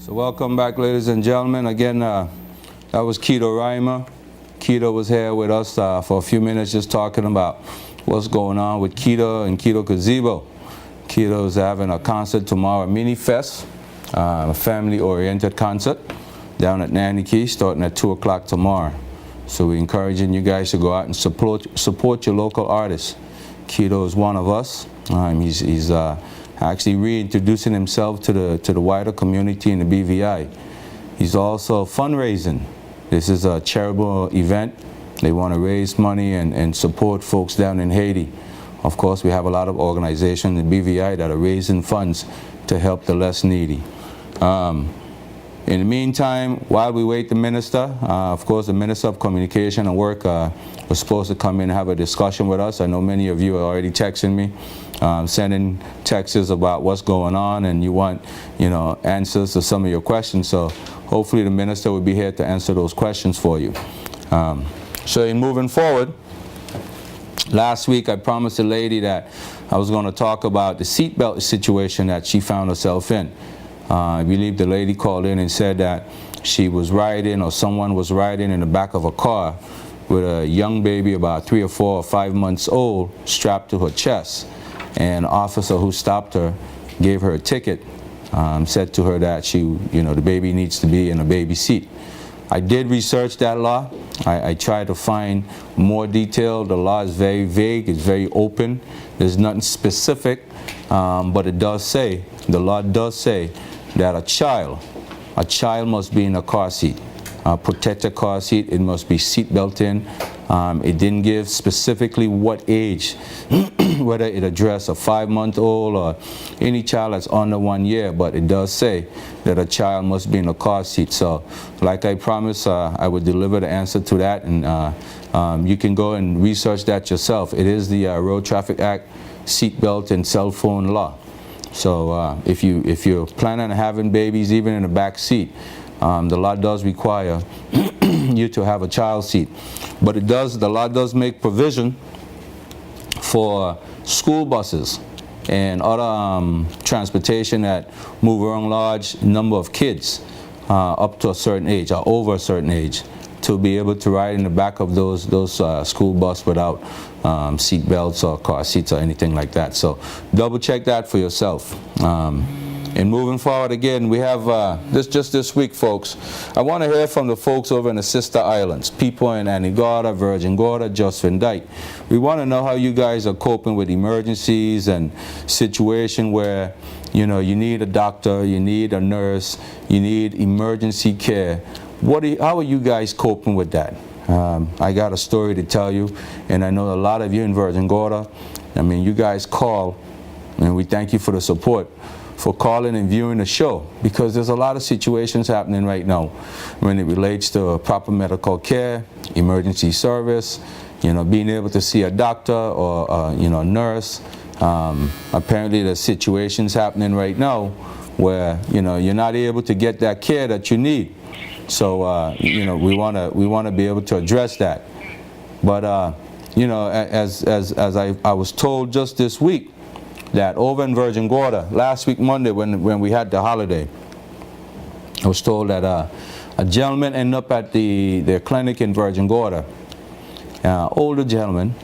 So welcome back, ladies and gentlemen. Again, that was Keto Reimer. Keto was here with us for a few minutes just talking about what's going on with Keto and Keto Gazebo. Keto is having a concert tomorrow, a mini fest, a family-oriented concert down at Nanny Key starting at 2 o'clock tomorrow. So we're encouraging you guys to go out and support your local artists. Keto is one of us. He's actually reintroducing himself to the wider community in the BVI. He's also fundraising. This is a charitable event. They want to raise money and support folks down in Haiti. Of course, we have a lot of organizations in the BVI that are raising funds to help the less needy. In the meantime, while we wait the minister, of course, the Minister of Communication and Work was supposed to come in and have a discussion with us. I know many of you are already texting me, sending texts about what's going on, and you want, answers to some of your questions. So hopefully the minister will be here to answer those questions for you. So in moving forward, last week I promised the lady that I was going to talk about the seatbelt situation that she found herself in. I believe the lady called in and said that she was riding, or someone was riding in the back of a car with a young baby about 3 or 4 or 5 months old strapped to her chest. And the officer who stopped her gave her a ticket, said to her that the baby needs to be in a baby seat. I did research that law. I tried to find more detail. The law is very vague, it's very open. There's nothing specific, but it does say, the law does say that a child must be in a car seat, a protected car seat. It must be seat built in. It didn't give specifically what age, whether it addressed a 5-month-old or any child that's under 1 year, but it does say that a child must be in a car seat. So like I promised, I would deliver the answer to that, and you can go and research that yourself. It is the Road Traffic Act seatbelt and cell phone law. So if you're planning on having babies even in the back seat, the law does require you to have a child seat. But the law does make provision for school buses and other transportation that move around large number of kids up to a certain age or over a certain age, to be able to ride in the back of those school bus without seat belts or car seats or anything like that. So double check that for yourself. And moving forward, again, we have just this week, folks. I want to hear from the folks over in the Sister Islands, people in Gorda, Virgin Gorda, Josephine Dyke. We want to know how you guys are coping with emergencies and situation where you need a doctor, you need a nurse, you need emergency care. How are you guys coping with that? I got a story to tell you, and I know a lot of you in Virgin Gorda. I mean, you guys call, and we thank you for the support, for calling and viewing the show, because there's a lot of situations happening right now when it relates to proper medical care, emergency service, being able to see a doctor or a nurse. Apparently there's situations happening right now where you're not able to get that care that you need. So we want to be able to address that. But as I was told just this week, that over in Virgin Gorda, last week Monday when we had the holiday, I was told that a gentleman ended up at their clinic in Virgin Gorda. Older gentleman,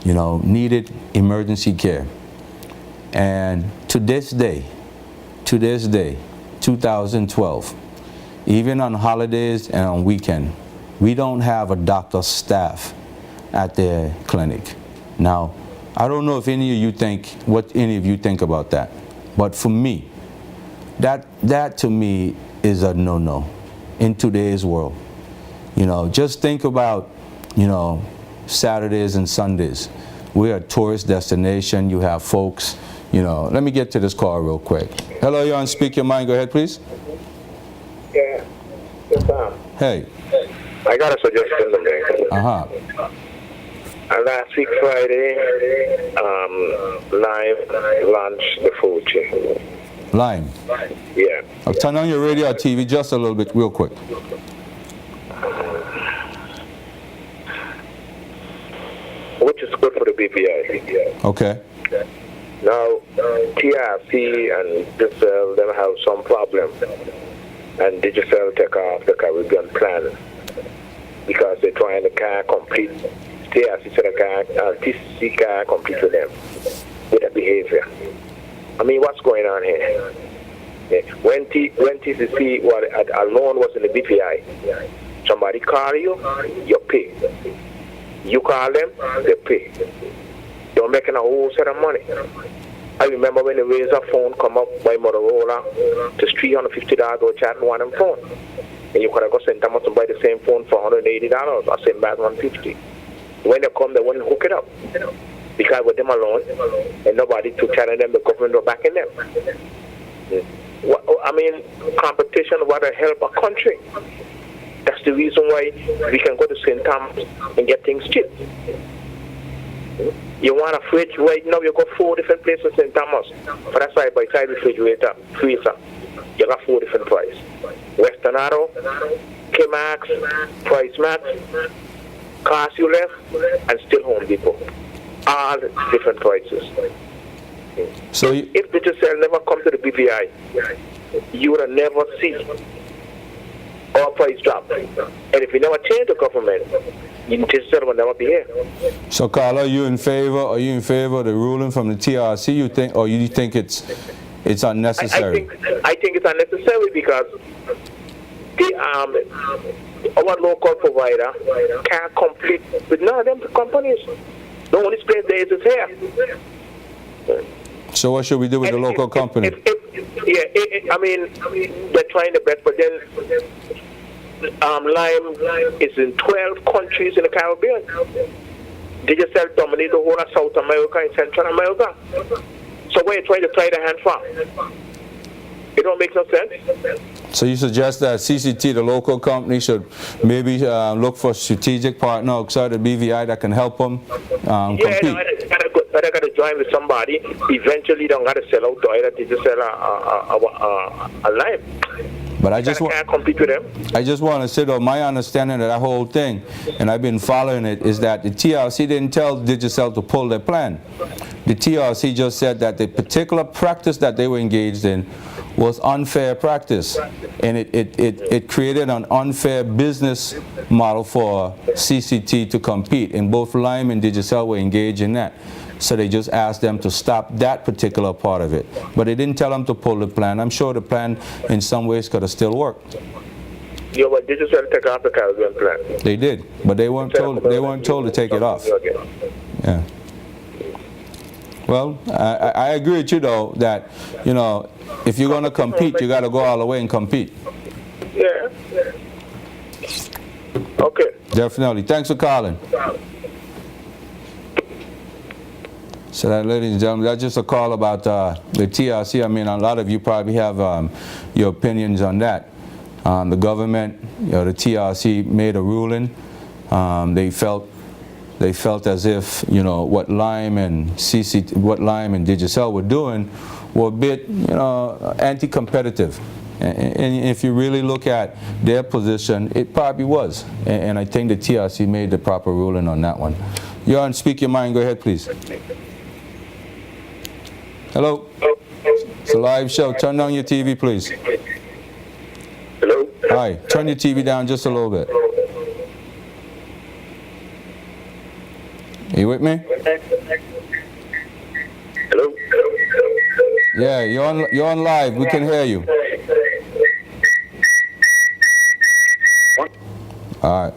needed emergency care. And to this day, 2012, even on holidays and on weekend, we don't have a doctor's staff at their clinic. Now, I don't know if any of you think about that, but for me, that to me is a no-no in today's world. Just think about, Saturdays and Sundays. We're a tourist destination. You have folks, let me get to this call real quick. Hello, you're on Speak Your Mind. Go ahead, please. Yeah. Yes, sir. Hey. I got a suggestion today. Uh-huh. Last week Friday, Live launched the food chain. Lime. Yeah. I'll turn on your radio or TV just a little bit real quick. Which is good for the BPI. Okay. Now, TRC and Digicel, them have some problem. And Digicel take off the Caribbean plan because they're trying to complete, TRC said TCC can't compete with them with their behavior. I mean, what's going on here? When TCC alone was in the BPI, somebody call you, you pay. You call them, they pay. You're making a whole set of money. I remember when the Razor phone come up by Motorola, just $350 or chatting one phone. And you could have got sent them to buy the same phone for $180 or send back $150. When they come, they wouldn't hook it up. Because with them alone, and nobody to challenge them, the government were backing them. I mean, competition would help a country. That's the reason why we can go to St. Thomas and get things cheap. You want a fridge right now, you go 4 different places in St. Thomas. For that side by side refrigerator, freezer, you got 4 different prices. Western Arrow, K-Max, Price Max, Cars You Left, and still Home Depot. All different prices. So if Digicel never come to the BPI, you would have never seen our price drop. And if we never change the government, Digicel will never be here. So, Carl, are you in favor of the ruling from the TRC? You think, or you think it's unnecessary? I think it's unnecessary because our local provider can't compete with none of them companies. The only place there is here. So what should we do with the local company? I mean, they're trying their best, but then Lime is in 12 countries in the Caribbean. Digicel dominate the whole of South America and Central America. So where are you trying to tie the hand from? It don't make no sense. So you suggest that CCT, the local company, should maybe look for a strategic partner outside the BVI that can help them compete? Yeah, they got to join with somebody. Eventually, they got to sell out to either Digicel a Lime. But I just can't compete with them. I just want to say, though, my understanding of that whole thing, and I've been following it, is that the TRC didn't tell Digicel to pull their plan. The TRC just said that the particular practice that they were engaged in was unfair practice, and it created an unfair business model for CCT to compete, and both Lime and Digicel were engaged in that. So they just asked them to stop that particular part of it. But they didn't tell them to pull the plan. I'm sure the plan in some ways could have still worked. Yeah, but Digicel take off the Caribbean plan. They did, but they weren't told to take it off. Yeah. Well, I agree with you though that, you know, if you're going to compete, you got to go all the way and compete. Yeah. Okay. Definitely. Thanks for calling. So that, ladies and gentlemen, that's just a call about the TRC. I mean, a lot of you probably have your opinions on that. The government, you know, the TRC made a ruling. They felt as if, you know, what Lime and Digicel were doing were a bit, you know, anti-competitive. And if you really look at their position, it probably was. And I think the TRC made the proper ruling on that one. You're on Speak Your Mind. Go ahead, please. Hello? It's a live show. Turn down your TV, please. Hello? Hi. Turn your TV down just a little bit. Are you with me? Hello? Yeah, you're on live. We can hear you. All right.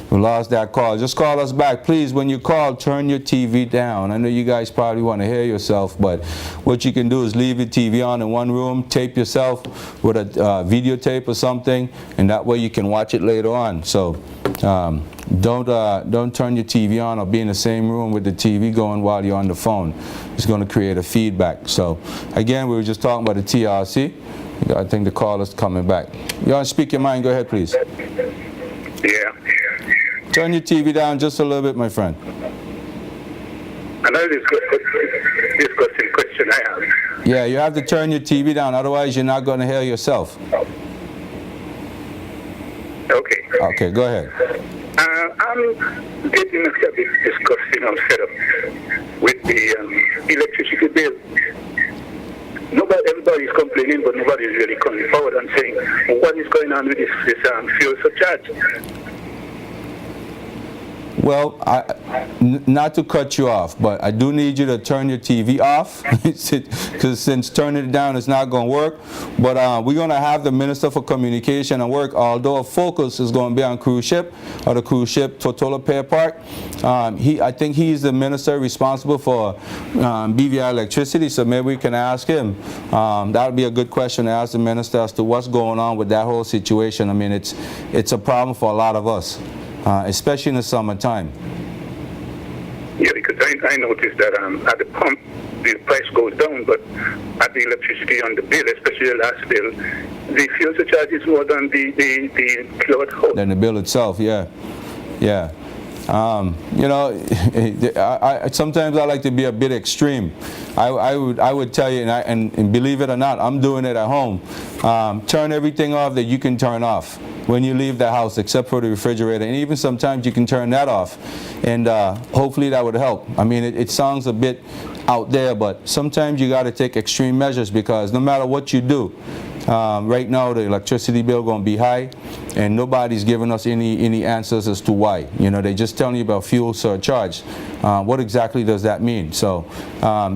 We lost that call. Just call us back. Please, when you call, turn your TV down. I know you guys probably want to hear yourself, but what you can do is leave your TV on in one room, tape yourself with a videotape or something, and that way you can watch it later on. So don't turn your TV on or be in the same room with the TV going while you're on the phone. It's going to create a feedback. So again, we were just talking about the TRC. I think the call is coming back. You want to speak your mind? Go ahead, please. Yeah. Turn your TV down just a little bit, my friend. Another discussing question I have. Yeah, you have to turn your TV down, otherwise you're not going to hear yourself. Okay. Okay, go ahead. I'm getting a bit disgusted. I'm fed up with the electricity bill. Everybody's complaining, but nobody's really coming forward and saying, what is going on with this fuel surcharge? Well, not to cut you off, but I do need you to turn your TV off, because since turning it down is not going to work. But we're going to have the Minister for Communication and Work, although a focus is going to be on cruise ship, or the cruise ship Tortola Pier Park. I think he's the minister responsible for BVI electricity, so maybe we can ask him. That would be a good question to ask the minister as to what's going on with that whole situation. I mean, it's a problem for a lot of us. Especially in the summertime. Yeah, because I noticed that at the pump, the price goes down, but at the electricity on the bill, especially the last bill, the fuel surcharge is more than the kilowatt hour. Than the bill itself, yeah. Yeah. You know, sometimes I like to be a bit extreme. I would tell you, and believe it or not, I'm doing it at home. Turn everything off that you can turn off when you leave the house, except for the refrigerator, and even sometimes you can turn that off, and hopefully that would help. I mean, it sounds a bit out there, but sometimes you got to take extreme measures, because no matter what you do, right now the electricity bill going to be high, and nobody's giving us any answers as to why. You know, they're just telling you about fuel surcharge. What exactly does that mean? So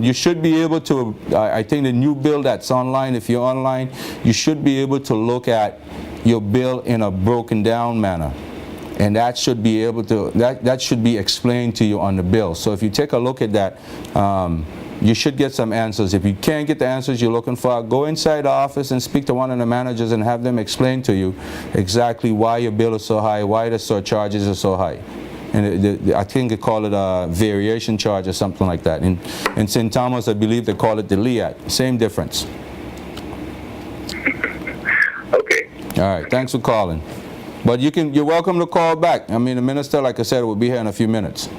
you should be able to, I think the new bill that's online, if you're online, you should be able to look at your bill in a broken down manner. And that should be able to, that should be explained to you on the bill. So if you take a look at that, you should get some answers. If you can't get the answers you're looking for, go inside the office and speak to one of the managers and have them explain to you exactly why your bill is so high, why the surcharges are so high. And I think they call it a variation charge or something like that. In St. Thomas, I believe they call it the LEAT. Same difference. Okay. All right, thanks for calling. But you're welcome to call back. I mean, the minister, like I said, will be here in a few minutes.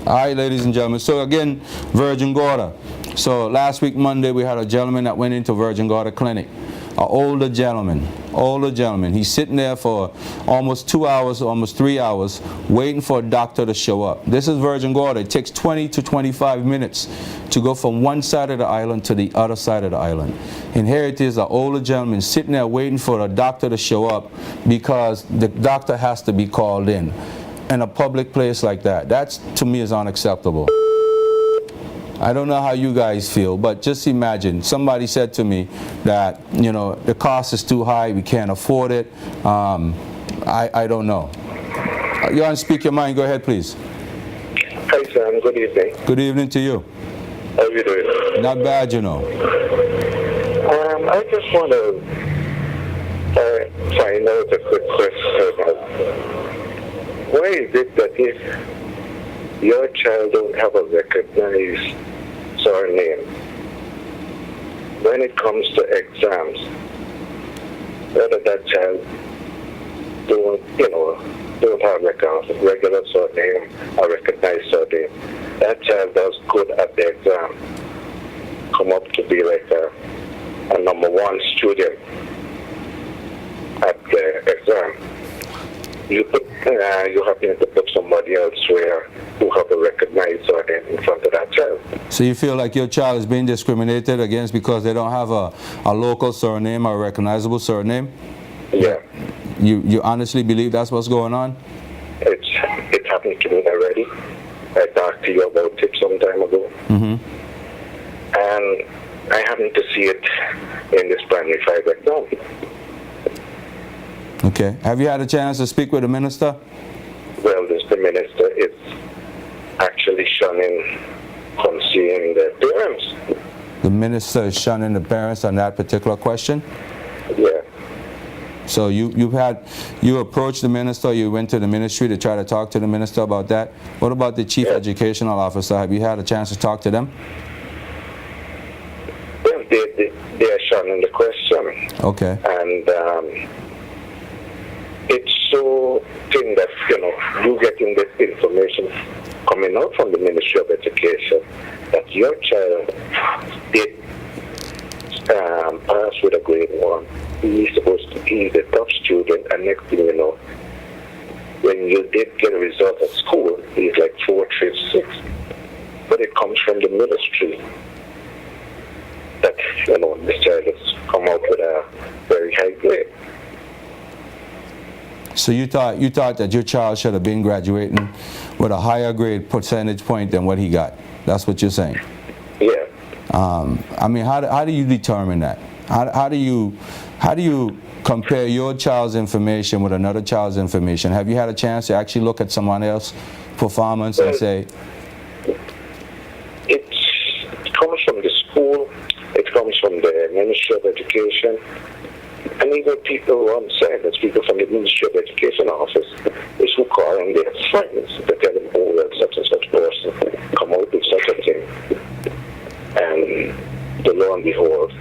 All right, ladies and gentlemen. So again, Virgin Gorda. So last week, Monday, we had a gentleman that went into Virgin Gorda Clinic. An older gentleman. He's sitting there for almost 2 hours, almost 3 hours, waiting for a doctor to show up. This is Virgin Gorda. It takes 20 to 25 minutes to go from one side of the island to the other side of the island. And here it is, an older gentleman sitting there waiting for a doctor to show up because the doctor has to be called in a public place like that. That, to me, is unacceptable. I don't know how you guys feel, but just imagine, somebody said to me that, you know, the cost is too high, we can't afford it. I don't know. You want to speak your mind? Go ahead, please. Hi, Sam. Good evening. Good evening to you. How are you doing? Not bad, you know. I just want to find out a quick question. Why is it that if your child don't have a recognized surname, when it comes to exams, whether that child don't have a regular surname or recognized surname, that child does good at the exam, come up to be like a number one student at the exam. You happen to put somebody else who have a recognized surname in front of that child. So you feel like your child is being discriminated against because they don't have a local surname or a recognizable surname? Yeah. You honestly believe that's what's going on? It happened to me already. I talked to you about it some time ago. Mm-hmm. And I happened to see it in this primary 5 exam. Okay. Have you had a chance to speak with the minister? Well, the minister is actually shunning from seeing the parents. The minister is shunning the parents on that particular question? Yeah. So you approached the minister, you went to the ministry to try to talk to the minister about that. What about the chief educational officer? Have you had a chance to talk to them? they are shunning the question. Okay. And it's so thing that, you getting this information coming out from the Ministry of Education that your child did pass with a grade 1. He's supposed to be the top student, and next thing you know, when you did get a result at school, he's like 436. But it comes from the ministry that, this child has come out with a very high grade. So you thought that your child should have been graduating with a higher grade percentage point than what he got. That's what you're saying. Yeah. I mean, how do you determine that? How do you compare your child's information with another child's information? Have you had a chance to actually look at someone else's performance and say? It comes from the school. It comes from the Ministry of Education. And even people on site, there's people from the Ministry of Education office, is who call and their friends to tell them, oh, well, such and such person come out with such a thing. And lo and behold,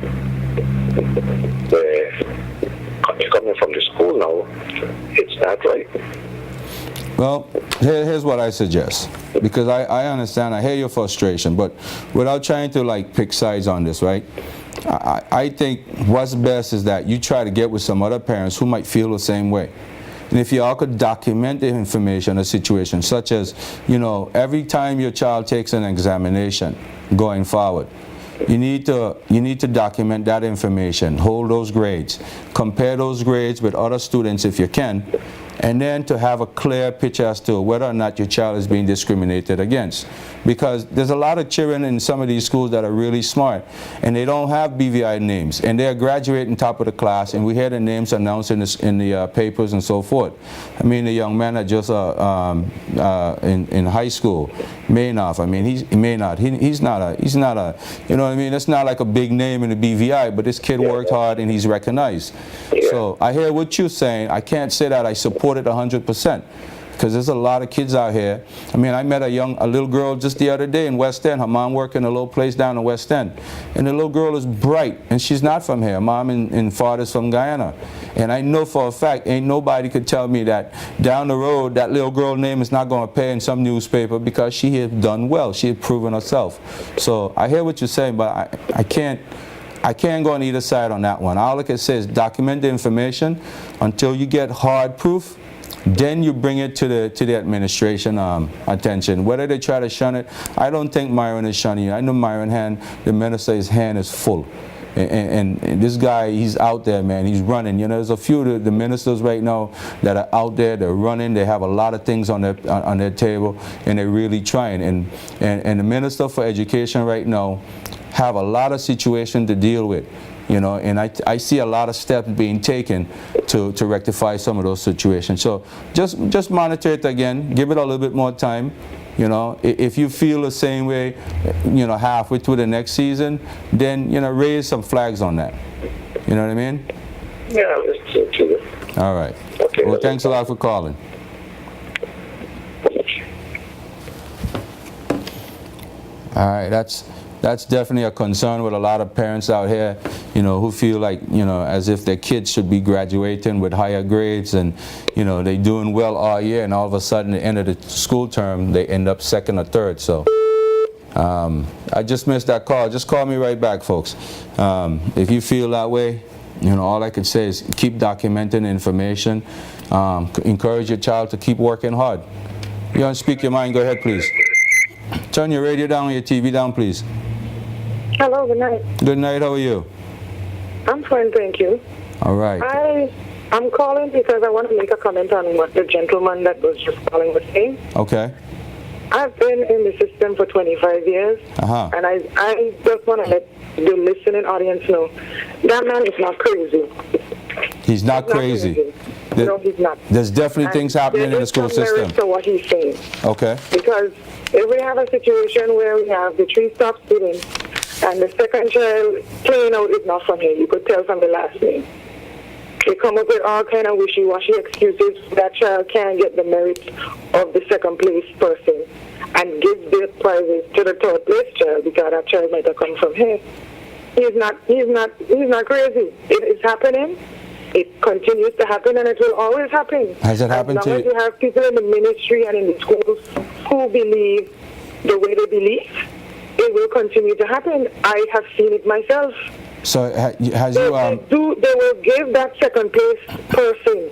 coming from the school now, it's not right. Well, here's what I suggest, because I understand, I hear your frustration, but without trying to pick sides on this, right? I think what's best is that you try to get with some other parents who might feel the same way. And if you all could document the information or situation, such as, every time your child takes an examination going forward, you need to document that information, hold those grades, compare those grades with other students if you can, and then to have a clear picture as to whether or not your child is being discriminated against. Because there's a lot of children in some of these schools that are really smart, and they don't have BVI names, and they're graduating top of the class, and we hear the names announced in the papers and so forth. I mean, the young man that just in high school, Maynard. I mean, he's not a, you know what I mean? It's not like a big name in the BVI, but this kid worked hard and he's recognized. Yeah. So I hear what you're saying. I can't say that I support it 100%. Because there's a lot of kids out here. I mean, I met a little girl just the other day in West End. Her mom worked in a little place down in West End. And the little girl is bright, and she's not from here. Mom and father's from Guyana. And I know for a fact, ain't nobody could tell me that down the road, that little girl's name is not going to appear in some newspaper because she had done well. She had proven herself. So I hear what you're saying, but I can't go on either side on that one. All I can say is document the information until you get hard proof. Then you bring it to the administration attention. Whether they try to shun it, I don't think Myron is shunning you. I know Myron the minister's hand is full. And this guy, he's out there, man. He's running. There's a few of the ministers right now that are out there. They're running. They have a lot of things on their table, and they're really trying. And the Minister for Education right now have a lot of situations to deal with. And I see a lot of steps being taken to rectify some of those situations. So just monitor it again, give it a little bit more time. If you feel the same way, halfway through the next season, then, raise some flags on that. You know what I mean? Yeah, it's true. All right. Okay. Well, thanks a lot for calling. All right, that's definitely a concern with a lot of parents out here, who feel like, as if their kids should be graduating with higher grades and, they're doing well all year, and all of a sudden at the end of the school term, they end up second or third. So I just missed that call. Just call me right back, folks. If you feel that way, all I can say is keep documenting information. Encourage your child to keep working hard. You want to speak your mind? Go ahead, please. Turn your radio down, your TV down, please. Hello, good night. Good night, how are you? I'm fine, thank you. All right. I'm calling because I want to make a comment on what the gentleman that was just calling was saying. Okay. I've been in the system for 25 years, and I just want to let the listening audience know that man is not crazy. He's not crazy. No, he's not. There's definitely things happening in the school system. There is some merit to what he's saying. Okay. Because if we have a situation where we have the 3 top students and the second child playing out is not from here, you could tell from the last name. They come up with all kind of wishy-washy excuses that child can't get the merit of the second place person and give the prizes to the third place child because that child might have come from here. He's not crazy. It is happening. It continues to happen, and it will always happen. Has it happened as to long as you? you have people in the ministry and in the schools who believe the way they believe, it will continue to happen. I have seen it myself. So has They, you they will give that second place person.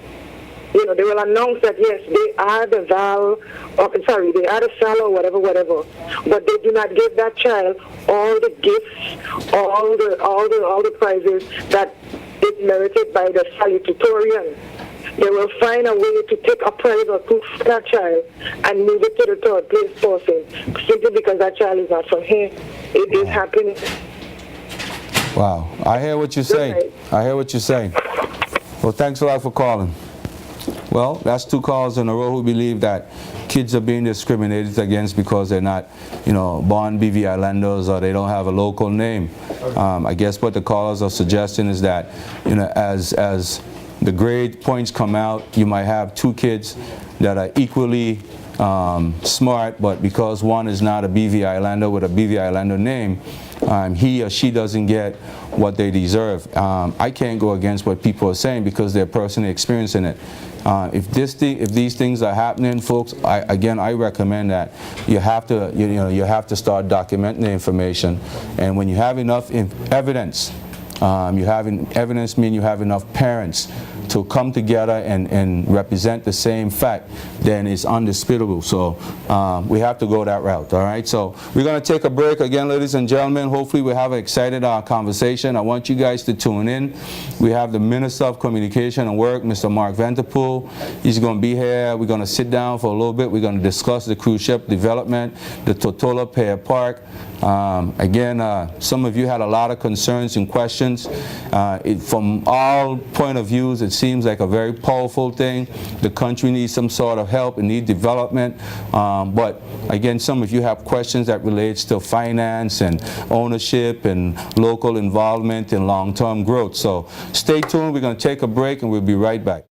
You know, they will announce that yes, they are the they are the Sal or whatever, but they do not give that child all the gifts, all the prizes that is merited by the salutatorian. They will find a way to take a prize or two for that child and move it to the third place person, simply because that child is not from here. It is happening. Wow, I hear what you're saying. Right. I hear what you're saying. Well, thanks a lot for calling. Well, that's 2 calls in a row who believe that kids are being discriminated against because they're not, born BV Islanders or they don't have a local name. I guess what the callers are suggesting is that, as the grade points come out, you might have 2 kids that are equally smart, but because one is not a BV Islander with a BV Islander name, he or she doesn't get what they deserve. I can't go against what people are saying because they're personally experiencing it. If these things are happening, folks, I recommend that you have to start documenting the information. And when you have enough evidence, evidence means you have enough parents to come together and represent the same fact, then it's undisputable. So we have to go that route, all right? So we're going to take a break again, ladies and gentlemen. Hopefully we have an excited conversation. I want you guys to tune in. We have the Minister of Communication and Work, Mr. Mark Vanterpool. He's going to be here. We're going to sit down for a little bit. We're going to discuss the cruise ship development, the Totola Pier Park. Some of you had a lot of concerns and questions. From all point of views, it seems like a very powerful thing. The country needs some sort of help. It needs development. But again, some of you have questions that relates to finance and ownership and local involvement and long-term growth. So stay tuned. We're going to take a break and we'll be right back.